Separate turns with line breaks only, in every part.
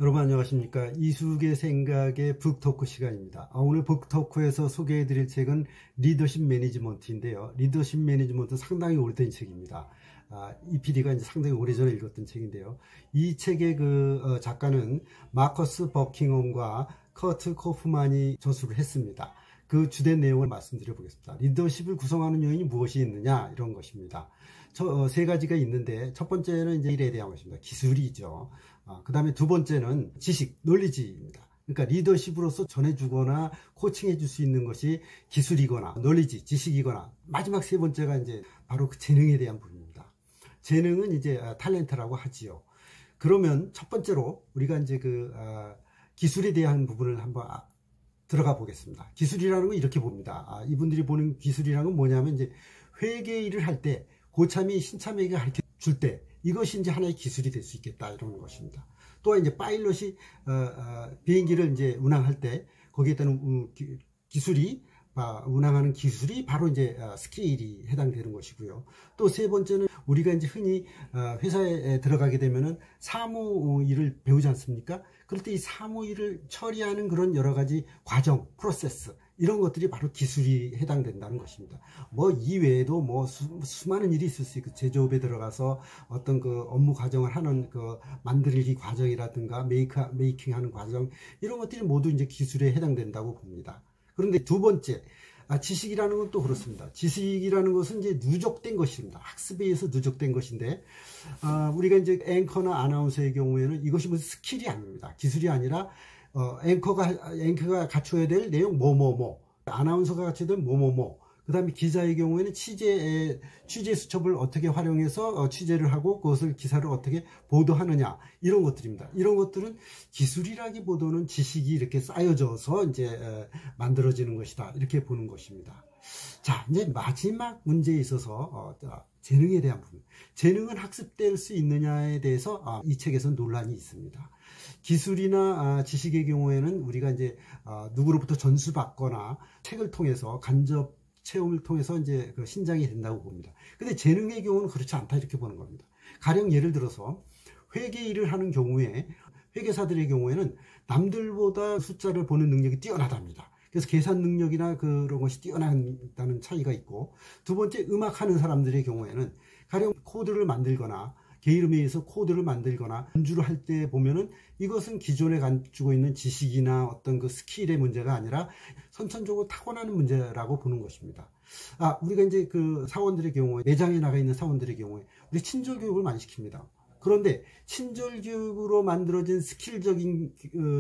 여러분 안녕하십니까. 이숙의 생각의 북토크 시간입니다. 오늘 북토크에서 소개해드릴 책은 리더십 매니지먼트인데요. 리더십 매니지먼트 상당히 오래된 책입니다. 이 PD가 이제 상당히 오래전에 읽었던 책인데요. 이 책의 작가는 마커스 버킹엄과 커트 코프만이 저술을 했습니다. 그 주된 내용을 말씀드려 보겠습니다. 리더십을 구성하는 요인이 무엇이 있느냐, 이런 것입니다. 세 가지가 있는데, 첫 번째는 이제 일에 대한 것입니다. 기술이죠. 그 다음에 두 번째는 지식, 논리지입니다. 그러니까 리더십으로서 전해주거나 코칭해 줄 수 있는 것이 기술이거나 논리지, 지식이거나, 마지막 세 번째가 이제 바로 그 재능에 대한 부분입니다. 재능은 이제 탤런트라고 하지요. 그러면 첫 번째로 우리가 이제 기술에 대한 부분을 한번 들어가 보겠습니다. 기술이라는 건 이렇게 봅니다. 이분들이 보는 기술이라는 건 뭐냐면, 이제 회계 일을 할 때 고참이 신참에게 가르쳐 줄 때 이것이 이제 하나의 기술이 될 수 있겠다, 이런 것입니다. 또한 이제 파일럿이 비행기를 이제 운항할 때 거기에 따른 기술이 운항하는 기술이 바로 이제 스케일이 해당되는 것이고요. 또 세 번째는 우리가 이제 흔히 회사에 들어가게 되면은 사무 일을 배우지 않습니까? 그럴 때 이 사무 일을 처리하는 그런 여러 가지 과정, 프로세스, 이런 것들이 바로 기술이 해당된다는 것입니다. 뭐 이외에도 뭐 수많은 일이 있을 수 있고, 제조업에 들어가서 어떤 업무 과정을 하는 만들기 과정이라든가 메이킹하는 과정, 이런 것들이 모두 이제 기술에 해당된다고 봅니다. 그런데 두 번째, 지식이라는 건 또 그렇습니다. 지식이라는 것은 이제 누적된 것입니다. 학습에 의해서 누적된 것인데, 우리가 이제 앵커나 아나운서의 경우에는 이것이 무슨 스킬이 아닙니다. 기술이 아니라, 앵커가 갖춰야 될 내용 아나운서가 갖춰야 될 그 다음에 기자의 경우에는 취재 수첩을 어떻게 활용해서 취재를 하고 그것을 기사를 어떻게 보도하느냐, 이런 것들입니다. 이런 것들은 기술이라기보다는 지식이 이렇게 쌓여져서 이제 만들어지는 것이다, 이렇게 보는 것입니다. 자, 이제 마지막 문제에 있어서 재능에 대한 부분. 재능은 학습될 수 있느냐에 대해서 이 책에서는 논란이 있습니다. 기술이나 지식의 경우에는 우리가 이제 누구로부터 전수받거나 책을 통해서 간접 체험을 통해서 이제 신장이 된다고 봅니다. 근데 재능의 경우는 그렇지 않다, 이렇게 보는 겁니다. 가령 예를 들어서 회계 일을 하는 경우에 회계사들의 경우에는 남들보다 숫자를 보는 능력이 뛰어나답니다. 그래서 계산 능력이나 그런 것이 뛰어난다는 차이가 있고, 두 번째, 음악하는 사람들의 경우에는 가령 코드를 만들거나 게이름에 의해서 코드를 만들거나 연주를 할 때 보면은 이것은 기존에 가지고 있는 지식이나 어떤 스킬의 문제가 아니라 선천적으로 타고나는 문제라고 보는 것입니다. 우리가 이제 사원들의 경우에, 매장에 나가 있는 사원들의 경우에 우리 친절 교육을 많이 시킵니다. 그런데 친절 교육으로 만들어진 스킬적인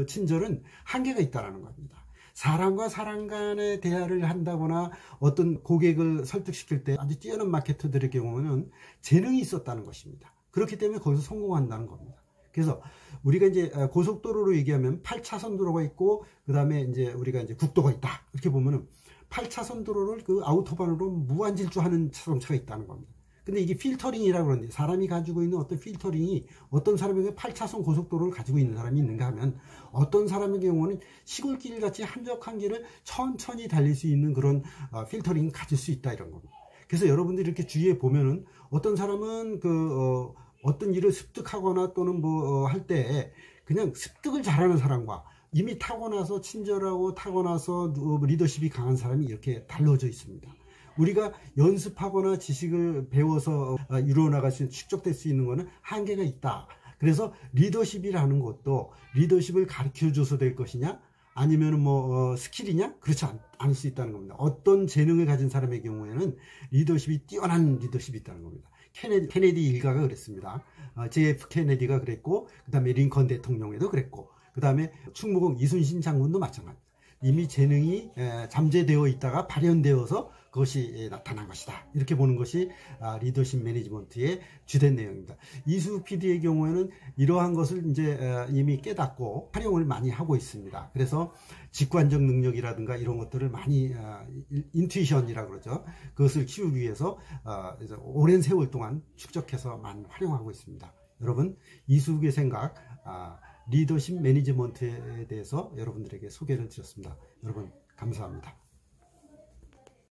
친절은 한계가 있다는 겁니다. 사람과 사람 간의 대화를 한다거나 어떤 고객을 설득시킬 때 아주 뛰어난 마케터들의 경우는 재능이 있었다는 것입니다. 그렇기 때문에 거기서 성공한다는 겁니다. 그래서 우리가 이제 고속도로로 얘기하면 8차선 도로가 있고, 그 다음에 이제 우리가 이제 국도가 있다, 이렇게 보면은 8차선 도로를 아우토반으로 무한 질주하는 자동차가 있다는 겁니다. 근데 이게 필터링이라고 그러는데, 사람이 가지고 있는 어떤 필터링이, 어떤 사람에게 8차선 고속도로를 가지고 있는 사람이 있는가 하면, 어떤 사람의 경우는 시골길 같이 한적한 길을 천천히 달릴 수 있는 그런 필터링을 가질 수 있다, 이런 겁니다. 그래서 여러분들이 이렇게 주위에 보면은 어떤 사람은 어떤 일을 습득하거나 또는 할 때 그냥 습득을 잘하는 사람과 이미 타고나서 친절하고 타고나서 리더십이 강한 사람이 이렇게 달라져 있습니다. 우리가 연습하거나 지식을 배워서 이루어나갈 수 있는, 축적될 수 있는 것은 한계가 있다. 그래서 리더십이라는 것도 리더십을 가르쳐줘서 될 것이냐, 아니면 스킬이냐? 그렇지 않을 수 있다는 겁니다. 어떤 재능을 가진 사람의 경우에는 리더십이 뛰어난 리더십이 있다는 겁니다. 케네디 일가가 그랬습니다. JF 케네디가 그랬고, 그 다음에 링컨 대통령에도 그랬고, 그 다음에 충무공 이순신 장군도 마찬가지입니다. 이미 재능이 잠재되어 있다가 발현되어서 그것이 나타난 것이다, 이렇게 보는 것이 리더십 매니지먼트의 주된 내용입니다. 이수 PD의 경우에는 이러한 것을 이제 이미 깨닫고 활용을 많이 하고 있습니다. 그래서 직관적 능력이라든가 이런 것들을 많이 인투이션이라고 그러죠. 그것을 키우기 위해서 오랜 세월 동안 축적해서 많이 활용하고 있습니다. 여러분, 이숙의 생각, 리더십 매니지먼트에 대해서 여러분들에게 소개를 드렸습니다. 여러분, 감사합니다.